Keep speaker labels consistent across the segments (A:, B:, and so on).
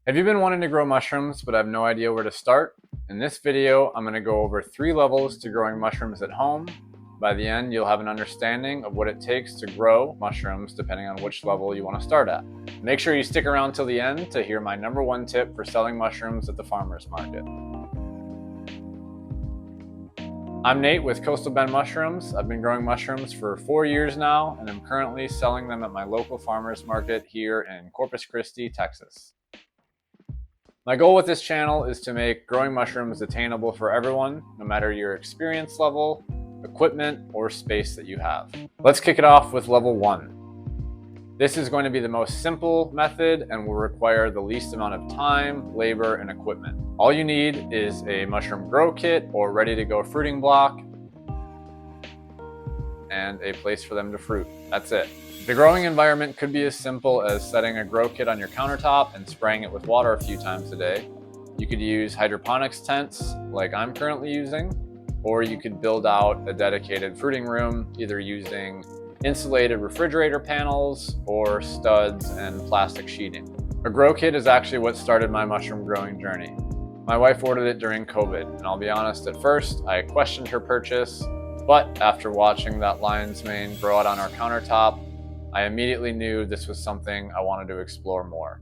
A: Have you been wanting to grow mushrooms but have no idea where to start? In this video, I'm going to go over 3 levels to growing mushrooms at home. By the end, you'll have an understanding of what it takes to grow mushrooms depending on which level you want to start at. Make sure you stick around till the end to hear my #1 tip for selling mushrooms at the farmer's market. I'm Nate with Coastal Bend Mushrooms. I've been growing mushrooms for 4 years now, and I'm currently selling them at my local farmer's market here in Corpus Christi, Texas. My goal with this channel is to make growing mushrooms attainable for everyone, no matter your experience level, equipment, or space that you have. Let's kick it off with level 1. This is going to be the most simple method and will require the least amount of time, labor, and equipment. All you need is a mushroom grow kit or ready-to-go fruiting block and a place for them to fruit. That's it. The growing environment could be as simple as setting a grow kit on your countertop and spraying it with water a few times a day. You could use hydroponics tents like I'm currently using, or you could build out a dedicated fruiting room, either using insulated refrigerator panels or studs and plastic sheeting. A grow kit is actually what started my mushroom growing journey. My wife ordered it during COVID, and I'll be honest, at first I questioned her purchase, but after watching that lion's mane grow out on our countertop, I immediately knew this was something I wanted to explore more.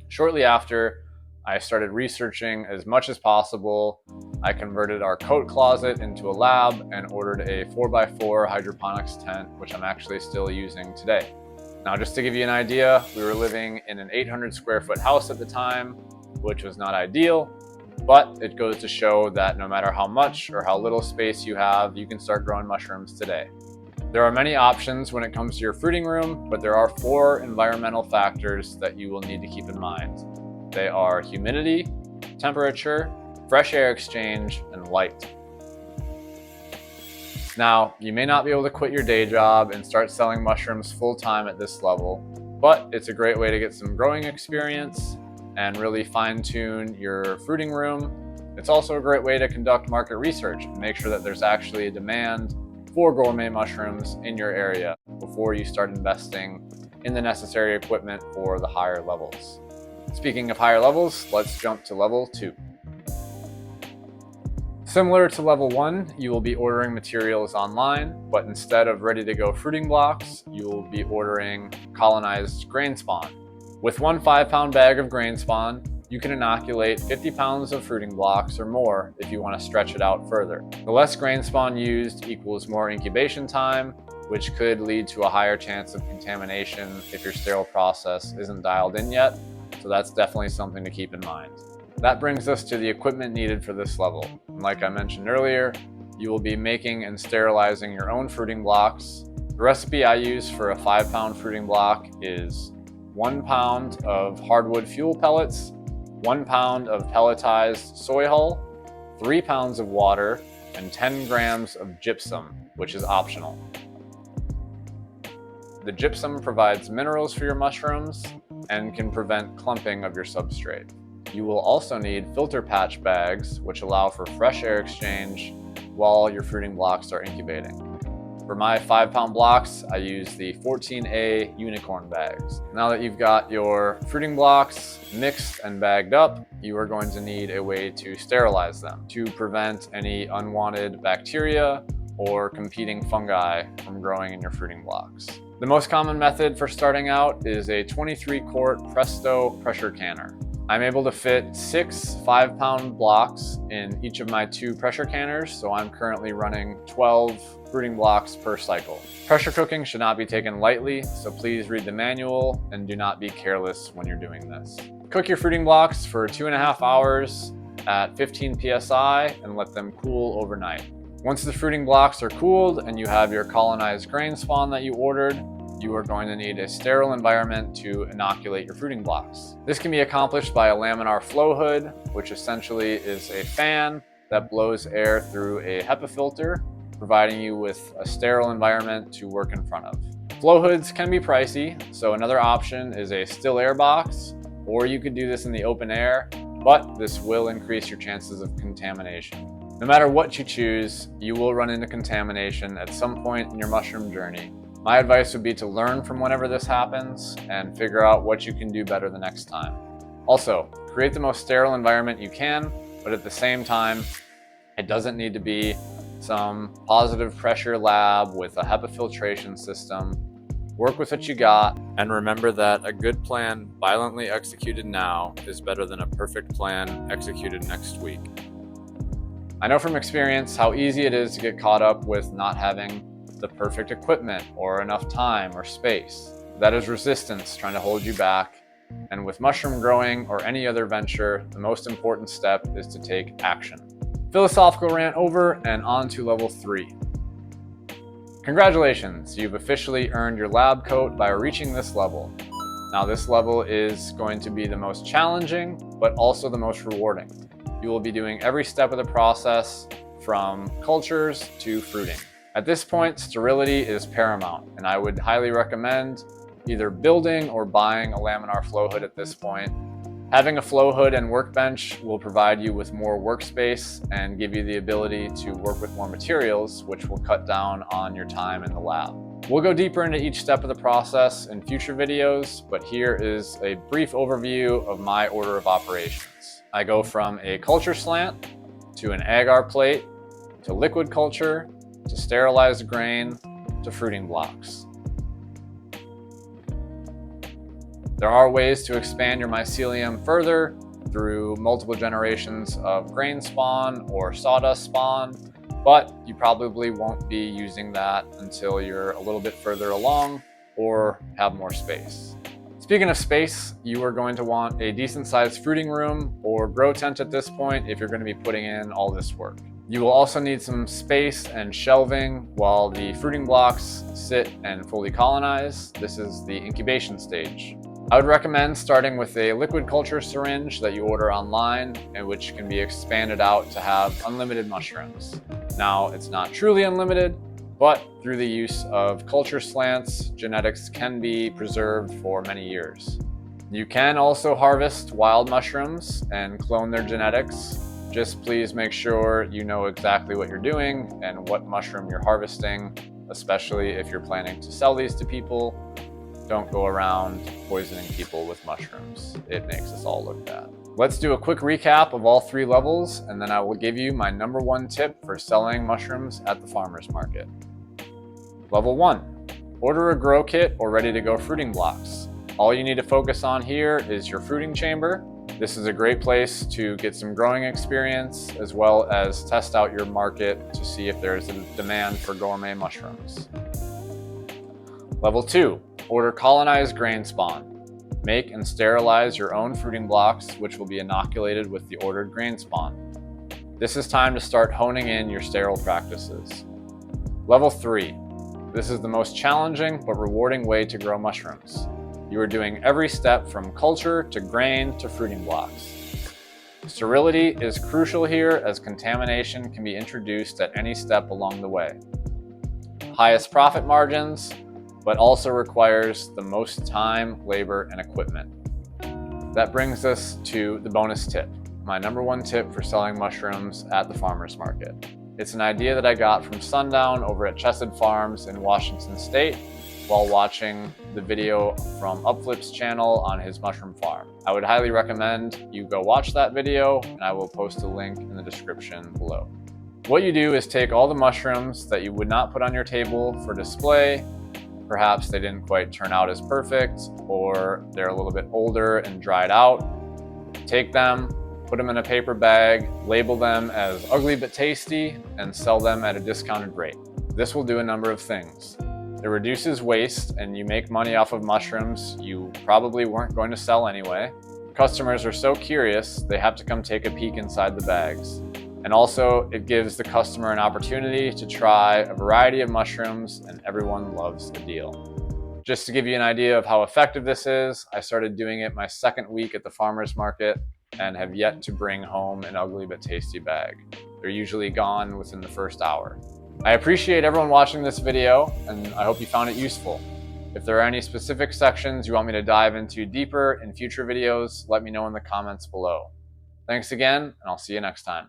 A: Shortly after, I started researching as much as possible. I converted our coat closet into a lab and ordered a 4x4 hydroponics tent, which I'm actually still using today. Now, just to give you an idea, we were living in an 800 square foot house at the time, which was not ideal, but it goes to show that no matter how much or how little space you have, you can start growing mushrooms today. There are many options when it comes to your fruiting room, but there are 4 environmental factors that you will need to keep in mind. They are humidity, temperature, fresh air exchange, and light. Now, you may not be able to quit your day job and start selling mushrooms full-time at this level, but it's a great way to get some growing experience and really fine-tune your fruiting room. It's also a great way to conduct market research and make sure that there's actually a demand for gourmet mushrooms in your area before you start investing in the necessary equipment for the higher levels. Speaking of higher levels, let's jump to level 2. Similar to level 1, you will be ordering materials online, but instead of ready-to-go fruiting blocks, you will be ordering colonized grain spawn. With one 5-pound bag of grain spawn, you can inoculate 50 pounds of fruiting blocks or more if you want to stretch it out further. The less grain spawn used equals more incubation time, which could lead to a higher chance of contamination if your sterile process isn't dialed in yet. So that's definitely something to keep in mind. That brings us to the equipment needed for this level. And like I mentioned earlier, you will be making and sterilizing your own fruiting blocks. The recipe I use for a 5-pound fruiting block is 1 pound of hardwood fuel pellets, 1 pound of pelletized soy hull, 3 pounds of water, and 10 grams of gypsum, which is optional. The gypsum provides minerals for your mushrooms and can prevent clumping of your substrate. You will also need filter patch bags, which allow for fresh air exchange while your fruiting blocks are incubating. For my 5-pound blocks, I use the 14A unicorn bags. Now that you've got your fruiting blocks mixed and bagged up, you are going to need a way to sterilize them to prevent any unwanted bacteria or competing fungi from growing in your fruiting blocks. The most common method for starting out is a 23-quart Presto pressure canner. I'm able to fit 6 5-pound blocks in each of my 2 pressure canners, so I'm currently running 12 fruiting blocks per cycle. Pressure cooking should not be taken lightly, so please read the manual and do not be careless when you're doing this. Cook your fruiting blocks for 2.5 hours at 15 psi and let them cool overnight. Once the fruiting blocks are cooled and you have your colonized grain spawn that you ordered, you are going to need a sterile environment to inoculate your fruiting blocks. This can be accomplished by a laminar flow hood, which essentially is a fan that blows air through a HEPA filter, providing you with a sterile environment to work in front of. Flow hoods can be pricey, so another option is a still air box, or you could do this in the open air, but this will increase your chances of contamination. No matter what you choose, you will run into contamination at some point in your mushroom journey. My advice would be to learn from whenever this happens and figure out what you can do better the next time. Also, create the most sterile environment you can, but at the same time, it doesn't need to be some positive pressure lab with a HEPA filtration system. Work with what you got, and remember that a good plan violently executed now is better than a perfect plan executed next week. I know from experience how easy it is to get caught up with not having the perfect equipment or enough time or space. That is resistance trying to hold you back. And with mushroom growing or any other venture, the most important step is to take action. Philosophical rant over, and on to level 3. Congratulations, you've officially earned your lab coat by reaching this level. Now this level is going to be the most challenging, but also the most rewarding. You will be doing every step of the process from cultures to fruiting. At this point, sterility is paramount, and I would highly recommend either building or buying a laminar flow hood at this point. Having a flow hood and workbench will provide you with more workspace and give you the ability to work with more materials, which will cut down on your time in the lab. We'll go deeper into each step of the process in future videos, but here is a brief overview of my order of operations. I go from a culture slant to an agar plate to liquid culture to sterilized grain to fruiting blocks. There are ways to expand your mycelium further through multiple generations of grain spawn or sawdust spawn, but you probably won't be using that until you're a little bit further along or have more space. Speaking of space, you are going to want a decent sized fruiting room or grow tent at this point if you're going to be putting in all this work. You will also need some space and shelving while the fruiting blocks sit and fully colonize. This is the incubation stage. I would recommend starting with a liquid culture syringe that you order online and which can be expanded out to have unlimited mushrooms. Now, it's not truly unlimited, but through the use of culture slants, genetics can be preserved for many years. You can also harvest wild mushrooms and clone their genetics. Just please make sure you know exactly what you're doing and what mushroom you're harvesting, especially if you're planning to sell these to people. Don't go around poisoning people with mushrooms. It makes us all look bad. Let's do a quick recap of all 3 levels, and then I will give you my number 1 tip for selling mushrooms at the farmer's market. Level 1, order a grow kit or ready to go fruiting blocks. All you need to focus on here is your fruiting chamber. This is a great place to get some growing experience as well as test out your market to see if there's a demand for gourmet mushrooms. Level 2, order colonized grain spawn. Make and sterilize your own fruiting blocks, which will be inoculated with the ordered grain spawn. This is time to start honing in your sterile practices. Level 3, this is the most challenging but rewarding way to grow mushrooms. You are doing every step from culture to grain to fruiting blocks. Sterility is crucial here as contamination can be introduced at any step along the way. Highest profit margins, but also requires the most time, labor, and equipment. That brings us to the bonus tip, my number 1 tip for selling mushrooms at the farmer's market. It's an idea that I got from Sundown over at Chesed Farms in Washington State while watching the video from Upflip's channel on his mushroom farm. I would highly recommend you go watch that video, and I will post a link in the description below. What you do is take all the mushrooms that you would not put on your table for display. Perhaps they didn't quite turn out as perfect, or they're a little bit older and dried out. Take them, put them in a paper bag, label them as ugly but tasty, and sell them at a discounted rate. This will do a number of things. It reduces waste, and you make money off of mushrooms you probably weren't going to sell anyway. Customers are so curious, they have to come take a peek inside the bags. And also, it gives the customer an opportunity to try a variety of mushrooms, and everyone loves a deal. Just to give you an idea of how effective this is, I started doing it my 2nd week at the farmer's market and have yet to bring home an ugly but tasty bag. They're usually gone within the first hour. I appreciate everyone watching this video, and I hope you found it useful. If there are any specific sections you want me to dive into deeper in future videos, let me know in the comments below. Thanks again, and I'll see you next time.